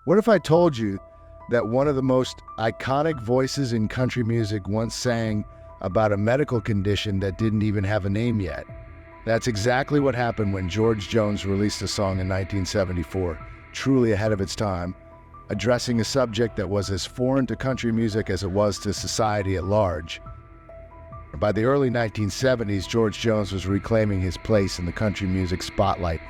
What if I told you that one of the most iconic voices in country music once sang about a medical condition that didn't even have a name yet? That's exactly what happened when George Jones released a song in 1974, truly ahead of its time, addressing a subject that was as foreign to country music as it was to society at large. By the early 1970s, George Jones was reclaiming his place in the country music spotlight.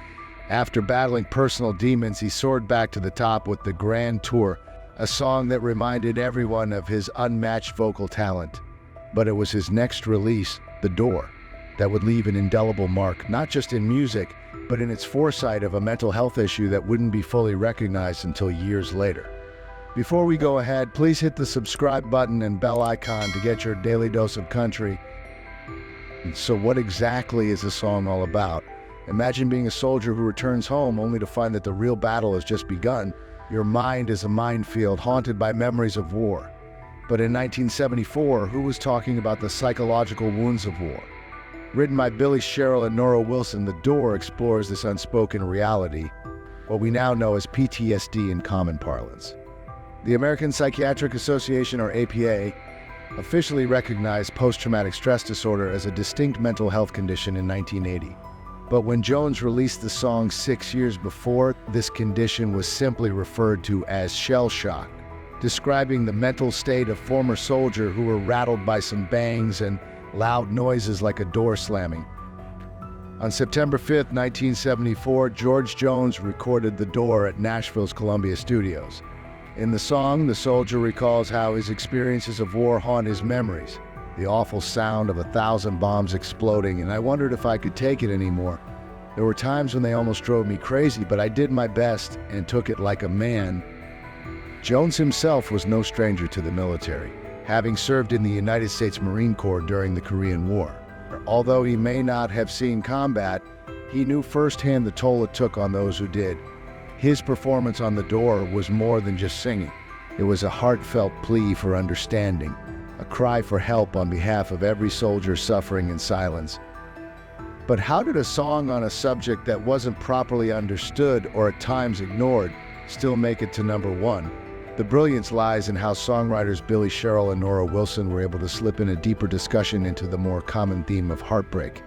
After battling personal demons, he soared back to the top with the Grand Tour, a song that reminded everyone of his unmatched vocal talent. But it was his next release, The Door, that would leave an indelible mark, not just in music, but in its foresight of a mental health issue that wouldn't be fully recognized until years later. Before we go ahead, please hit the subscribe button and bell icon to get your daily dose of country. So what exactly is the song all about? Imagine being a soldier who returns home only to find that the real battle has just begun. Your mind is a minefield haunted by memories of war. But in 1974, who was talking about the psychological wounds of war? Written by Billy Sherrill and Nora Wilson, The Door explores this unspoken reality, what we now know as PTSD in common parlance. The American Psychiatric Association, or APA, officially recognized post-traumatic stress disorder as a distinct mental health condition in 1980. But when Jones released the song 6 years before, this condition was simply referred to as shell shock, describing the mental state of former soldiers who were rattled by some bangs and loud noises like a door slamming. On September 5, 1974, George Jones recorded The Door at Nashville's Columbia Studios. In the song, the soldier recalls how his experiences of war haunt his memories, the awful sound of 1,000 bombs exploding, and I wondered if I could take it anymore. There were times when they almost drove me crazy, but I did my best and took it like a man. Jones himself was no stranger to the military, having served in the United States Marine Corps during the Korean War. Although he may not have seen combat, he knew firsthand the toll it took on those who did. His performance on The Door was more than just singing. It was a heartfelt plea for understanding, a cry for help on behalf of every soldier suffering in silence. But how did a song on a subject that wasn't properly understood or at times ignored still make it to #1? The brilliance lies in how songwriters Billy Sherrill and Nora Wilson were able to slip in a deeper discussion into the more common theme of heartbreak.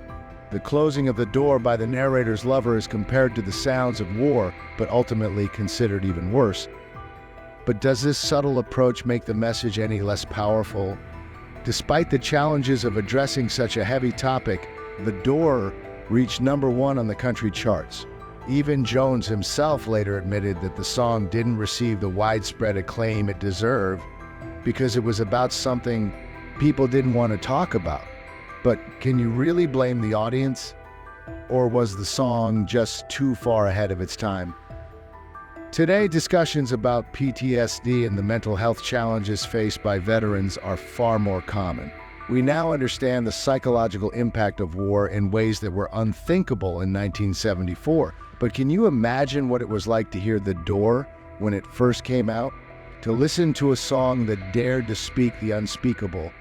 The closing of the door by the narrator's lover is compared to the sounds of war, but ultimately considered even worse. But does this subtle approach make the message any less powerful? Despite the challenges of addressing such a heavy topic, The Door reached #1 on the country charts. Even Jones himself later admitted that the song didn't receive the widespread acclaim it deserved because it was about something people didn't want to talk about. But can you really blame the audience? Or was the song just too far ahead of its time? Today, discussions about PTSD and the mental health challenges faced by veterans are far more common. We now understand the psychological impact of war in ways that were unthinkable in 1974. But can you imagine what it was like to hear The Door when it first came out? To listen to a song that dared to speak the unspeakable,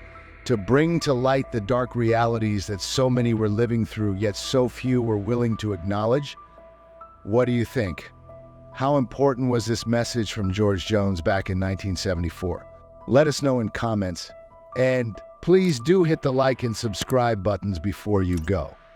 to bring to light the dark realities that so many were living through, yet so few were willing to acknowledge? What do you think? How important was this message from George Jones back in 1974? Let us know in comments. And please do hit the like and subscribe buttons before you go.